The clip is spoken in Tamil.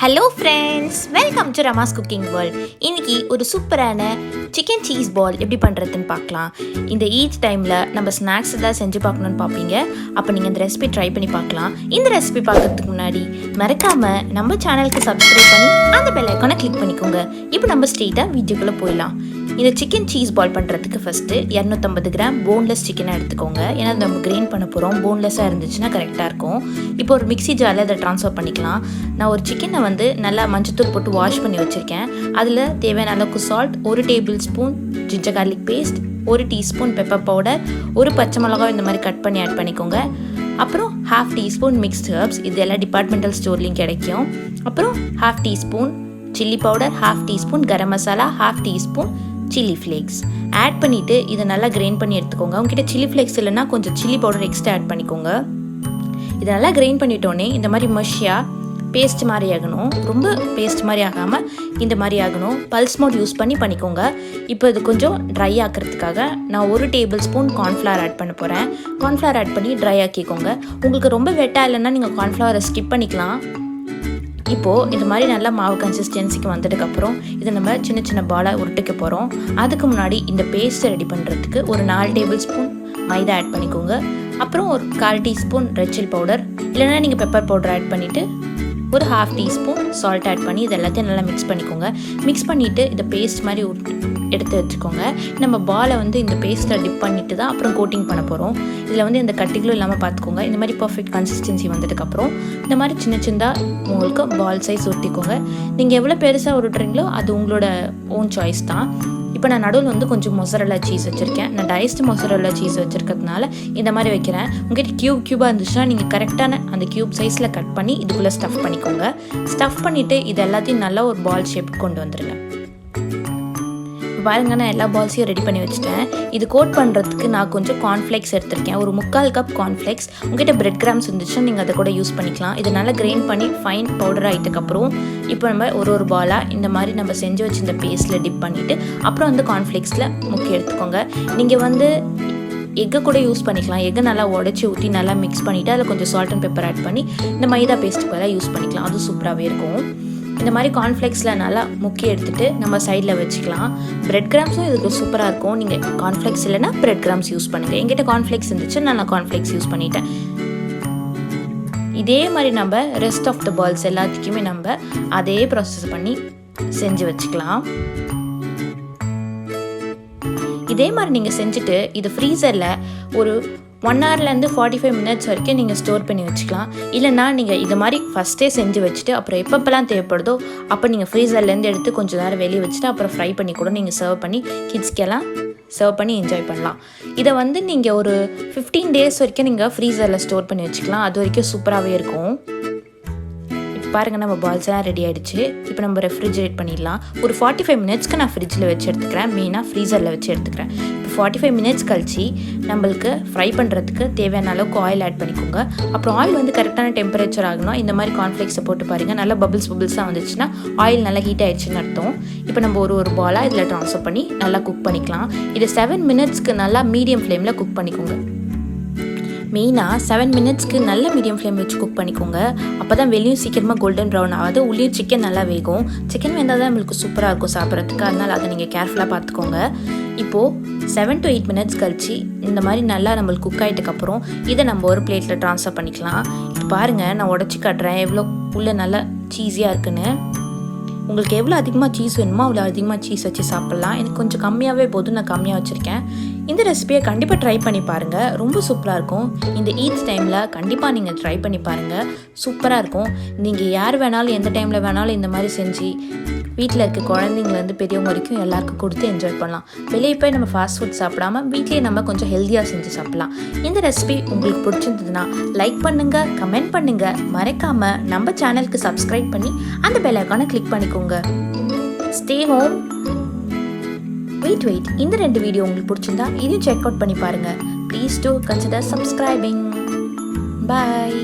Hello friends, welcome to Rama's Cooking World. இன்னைக்கு ஒரு சூப்பரான chicken cheese ball எப்படி பண்றதுன்னு பார்க்கலாம். இந்த ஈத் டைம்ல நம்ம ஸ்நாக்ஸ் ஏதாவது செஞ்சு பார்க்கணும்னு பாப்பீங்க. அப்ப நீங்க இந்த ரெசிபி ட்ரை பண்ணி பார்க்கலாம். இந்த ரெசிபி பார்க்கிறதுக்கு முன்னாடி மறக்காம நம்ம சேனலுக்கு சப்ஸ்கிரைப் பண்ணி அந்த பெல் ஐகானை கிளிக் பண்ணிக்கோங்க. இப்போ நம்ம ஸ்ட்ரெயிட்டா வீடியோக்குள்ள போயிடலாம். இந்த சிக்கன் சீஸ் பால் பண்ணுறதுக்கு ஃபஸ்ட்டு 250 கிராம் போன்லெஸ் சிக்கனை எடுத்துக்கோங்க. ஏன்னா நம்ம கிரைண்ட் பண்ண போகிறோம். போன்லெஸ்ஸாக இருந்துச்சுன்னா கரெக்டாக இருக்கும். இப்போ ஒரு மிக்ஸி ஜாரில் அதை ட்ரான்ஸ்ஃபர் பண்ணிக்கலாம். நான் ஒரு சிக்கனை வந்து நல்லா மஞ்சத்தூள் போட்டு வாஷ் பண்ணி வச்சுருக்கேன். அதில் தேவையான அளவுக்கு salt, 1 tablespoon ginger garlic paste, 1 teaspoon pepper powder, ஒரு பச்சை மிளகாய் இந்த மாதிரி கட் பண்ணி ஆட் பண்ணிக்கோங்க. அப்புறம் 1/2 டீஸ்பூன் மிக்ஸ்ட் ஹர்ப்ஸ், இது எல்லாம் டிபார்ட்மெண்டல் ஸ்டோர்லேயும் கிடைக்கும். அப்புறம் 1/2 teaspoon chilli powder, 1/2 teaspoon garam masala, 1/2 teaspoon chilli flakes add பண்ணிவிட்டு இதை நல்லா கிரைண்ட் பண்ணி எடுத்துக்கோங்க. உங்ககிட்ட சில்லி ஃப்ளேக்ஸ் இல்லைன்னா கொஞ்சம் சில்லி பவுடர் எக்ஸ்ட்ரா ஆட் பண்ணிக்கோங்க. இதை நல்லா கிரைண்ட் பண்ணிட்டோன்னே இந்த மாதிரி மஷியாக பேஸ்ட் மாதிரி ஆகணும். ரொம்ப பேஸ்ட் மாதிரி ஆகாமல் இந்த மாதிரி ஆகணும். பல்ஸ் மோட் யூஸ் பண்ணிக்கோங்க. இப்போ இது கொஞ்சம் ட்ரை ஆக்கிறதுக்காக நான் 1 டேபிள் ஸ்பூன் கார்ன்ஃப்ளவர் ஆட் பண்ண போகிறேன். கார்ன்ஃப்ளவர் ஆட் பண்ணி ட்ரை ஆக்கிக்கோங்க. உங்களுக்கு ரொம்ப வெட்டாக இல்லைன்னா நீங்கள் கார்ன்ஃப்ளவரை ஸ்கிப் பண்ணிக்கலாம். இப்போது இந்த மாதிரி நல்லா மாவு கன்சிஸ்டன்சிக்கு வந்ததுக்கப்புறம் இதை நம்ம சின்ன சின்ன பாலாக உருட்டுக்க போகிறோம். அதுக்கு முன்னாடி இந்த பேஸ்ட்டை ரெடி பண்ணுறதுக்கு ஒரு 4 டேபிள் ஸ்பூன் மைதா ஆட் பண்ணிக்கோங்க. அப்புறம் ஒரு 1/4 டீஸ்பூன் ரெட் சில்லி பவுடர், இல்லைனா நீங்கள் பெப்பர் பவுடர் ஆட் பண்ணிவிட்டு ஒரு 1/2 டீஸ்பூன் சால்ட் ஆட் பண்ணி இது எல்லாத்தையும் நல்லா மிக்ஸ் பண்ணிக்கோங்க. மிக்ஸ் பண்ணிவிட்டு இதை பேஸ்ட் மாதிரி எடுத்து வச்சுக்கோங்க. நம்ம பாலை வந்து இந்த பேஸ்ட்டில் டிப் பண்ணிவிட்டு தான் அப்புறம் கோட்டிங் பண்ண போகிறோம். இதில் வந்து இந்த கட்டிகளும் இல்லாமல் பார்த்துக்கோங்க. இந்த மாதிரி பர்ஃபெக்ட் கன்சிஸ்டன்சி வந்ததுக்கப்புறம் இந்த மாதிரி சின்ன சின்னதாக உங்களுக்கு பால் சைஸ் ஊற்றிக்கோங்க. நீங்கள் எவ்வளோ பெருசாக உருட்டுறீங்களோ அது உங்களோட ஓன் சாய்ஸ் தான். இப்போ நான் நடுவில் வந்து கொஞ்சம் மொசரல்லா சீஸ் வச்சுருக்கேன். நான் டைஸ்டு மொசரல்லா சீஸ் வச்சுருக்கிறதுனால இந்த மாதிரி வைக்கிறேன். உங்கள்கிட்ட க்யூபாக இருந்துச்சுன்னா நீங்கள் கரெக்டான அந்த க்யூப் சைஸில் கட் பண்ணி இதுக்குள்ளே ஸ்டஃப் பண்ணிக்கோங்க. ஸ்டஃப் பண்ணிவிட்டு இது எல்லாத்தையும் நல்லா ஒரு பால் ஷேப் கொண்டு வந்துடுங்க. பாருங்க, நான் எல்லா பால்ஸையும் ரெடி பண்ணி வச்சுட்டேன். இது கோட் பண்ணுறதுக்கு நான் கொஞ்சம் கார்ன்ஃப்ளேக்ஸ் எடுத்திருக்கேன். ஒரு 3/4 கப் கார்ன்ஃப்ளேக்ஸ். உங்கள்கிட்ட பிரெட் கிராம்ஸ் இருந்துச்சுன்னா நீங்கள் அதை கூட யூஸ் பண்ணிக்கலாம். இது நல்லா கிரைண்ட் பண்ணி ஃபைன் பவுடர் ஆகிட்டதுக்கப்புறம் இப்போ நம்ம ஒரு பாலாக இந்த மாதிரி நம்ம செஞ்சு வச்சுருந்த பேஸ்ட்டில் டிப் பண்ணிவிட்டு அப்புறம் வந்து கார்ன்ஃப்ளேக்ஸில் முக்கி எடுத்துக்கோங்க. நீங்கள் வந்து எக்கை கூட யூஸ் பண்ணிக்கலாம். எக்கை நல்லா உடச்சி ஊற்றி நல்லா மிக்ஸ் பண்ணிவிட்டு அதில் கொஞ்சம் சால்ட் அண்ட் பெப்பர் ஆட் பண்ணி இந்த மைதா பேஸ்ட்டுக்கு எல்லாம் யூஸ் பண்ணிக்கலாம். அது சூப்பராகவே இருக்கும். இந்த மாதிரி கார்ன்ஃப்ளேக்ஸில் நல்லா முக்கி எடுத்துகிட்டு நம்ம சைடில் வச்சுக்கலாம். பிரெட் கிராம்ஸும் இதுக்கு சூப்பராக இருக்கும். நீங்கள் கார்ன்ஃப்ளேக்ஸ் இல்லைன்னா பிரெட் கிராம்ஸ் யூஸ் பண்ணுங்கள். எங்கிட்ட கார்ன்ஃப்ளேக்ஸ் இருந்துச்சு, நான் கார்ன்ஃப்ளேக்ஸ் யூஸ் பண்ணிட்டேன். இதே மாதிரி நம்ம ரெஸ்ட் ஆஃப் த பால்ஸ் எல்லாத்துக்குமே நம்ம அதே ப்ராசஸ் பண்ணி செஞ்சு வச்சுக்கலாம். இதே மாதிரி நீங்கள் செஞ்சுட்டு இது ஃப்ரீசரில் ஒரு 1 ஹவர்லேருந்து 45 மினிட்ஸ் வரைக்கும் நீங்கள் ஸ்டோர் பண்ணி வச்சுக்கலாம். இல்லைனா நீங்கள் இது மாதிரி ஃபஸ்ட்டே செஞ்சு வச்சுட்டு அப்புறம் எப்பப்பெல்லாம் தேவைப்படுதோ அப்போ நீங்கள் ஃப்ரீசர்லேருந்து எடுத்து கொஞ்சம் நேரம் வெளியே வச்சுட்டு அப்புறம் ஃப்ரை பண்ணி கூட நீங்கள் சர்வ் பண்ணி கிட்ஸ்க்கெல்லாம் சர்வ் பண்ணி என்ஜாய் பண்ணலாம். இதை வந்து நீங்கள் ஒரு 15 டேஸ் வரைக்கும் நீங்கள் ஃப்ரீசரில் ஸ்டோர் பண்ணி வச்சுக்கலாம். அது வரைக்கும் சூப்பராகவே இருக்கும். பாருங்கள், நம்ம பால்ஸ் எல்லாம் ரெடி ஆகிடுச்சு. இப்போ நம்ம ரெஃப்ரிஜரேட் பண்ணிடலாம். ஒரு 45 மினிட்ஸ்க்கு நான் ஃப்ரிட்ஜில் வச்சு எடுத்துக்கிறேன். மெயினாக ஃப்ரீசரில் வச்சு எடுத்துக்கிறேன். இப்போ 45 மினிட்ஸ் கழிச்சு நம்மளுக்கு ஃப்ரை பண்ணுறதுக்கு தேவையான அளவுக்கு ஆயில் ஆட் பண்ணிக்கோங்க. அப்புறம் ஆயில் வந்து கரெக்டான டெம்பரேச்சர் ஆகணும். இந்த மாதிரி கார்ன்ஃப்ளேக்ஸை போட்டு பாருங்கள், நல்லா பபிள்ஸாக வந்துச்சுன்னா ஆயில் நல்லா ஹீட் ஆகிடுச்சுன்னு அர்த்தம். இப்போ நம்ம ஒரு பாலாக இதில் ட்ரான்ஸ்ஃபர் பண்ணி நல்லா குக் பண்ணிக்கலாம். இது 7 மினிட்ஸ்க்கு நல்லா மீடியம் ஃப்ளேமில் குக் பண்ணிக்கோங்க. மெயினாக 7 மினிட்ஸ்க்கு நல்ல மீடியம் ஃப்ளேம் வச்சு குக் பண்ணிக்கோங்க. அப்போ தான் வெளியும் சீக்கிரமாக கோல்டன் ப்ரௌன் ஆகாது, உள்ளேயும் சிக்கன் நல்லா வேகும். சிக்கன் வெந்தால் தான் நம்மளுக்கு சூப்பராக இருக்கும் சாப்பிட்றதுக்கு. அதனால் அதை நீங்கள் கேர்ஃபுல்லாக பார்த்துக்கோங்க. இப்போது 7 to 8 மினிட்ஸ் கழிச்சு இந்த மாதிரி நல்லா நம்மளுக்கு குக் ஆகிட்டதுக்கப்புறம் இதை நம்ம ஒரு பிளேட்டில் ட்ரான்ஸ்ஃபர் பண்ணிக்கலாம். இப்போ பாருங்கள், நான் உடச்சி காட்டுறேன் எவ்வளோ உள்ளே நல்லா சீஸியாக இருக்குன்னு. உங்களுக்கு எவ்வளோ அதிகமாக சீஸ் வேணுமோ அவ்வளோ அதிகமாக சீஸ் வச்சு சாப்பிட்லாம். எனக்கு கொஞ்சம் கம்மியாகவே போதும், நான் கம்மியாக வச்சுருக்கேன். இந்த ரெசிபியை கண்டிப்பாக ட்ரை பண்ணி பாருங்கள், ரொம்ப சூப்பராக இருக்கும். இந்த ஈத் டைமில் கண்டிப்பாக நீங்கள் ட்ரை பண்ணி பாருங்கள், சூப்பராக இருக்கும். நீங்கள் யார் வேணாலும் எந்த டைமில் வேணாலும் இந்த மாதிரி செஞ்சு வீட்டில் இருக்க குழந்தைங்கலேருந்து பெரியவங்க வரைக்கும் எல்லாருக்கும் கொடுத்து என்ஜாய் பண்ணலாம். வெளியே போய் நம்ம ஃபாஸ்ட் ஃபுட் சாப்பிடாம வீட்லேயே நம்ம கொஞ்சம் ஹெல்த்தியாக செஞ்சு சாப்பிட்லாம். இந்த ரெசிபி உங்களுக்கு பிடிச்சிருந்ததுன்னா லைக் பண்ணுங்கள், கமெண்ட் பண்ணுங்கள். மறக்காமல் நம்ம சேனலுக்கு சப்ஸ்கிரைப் பண்ணி அந்த பெல் ஐகானை கிளிக் பண்ணிக்கோங்க. Stay home. வெயிட் இந்த 2 வீடியோ உங்களுக்கு பிடிச்சிருந்தா இதையும் செக் அவுட் பண்ணி பாருங்கள். Please do consider subscribing. Bye.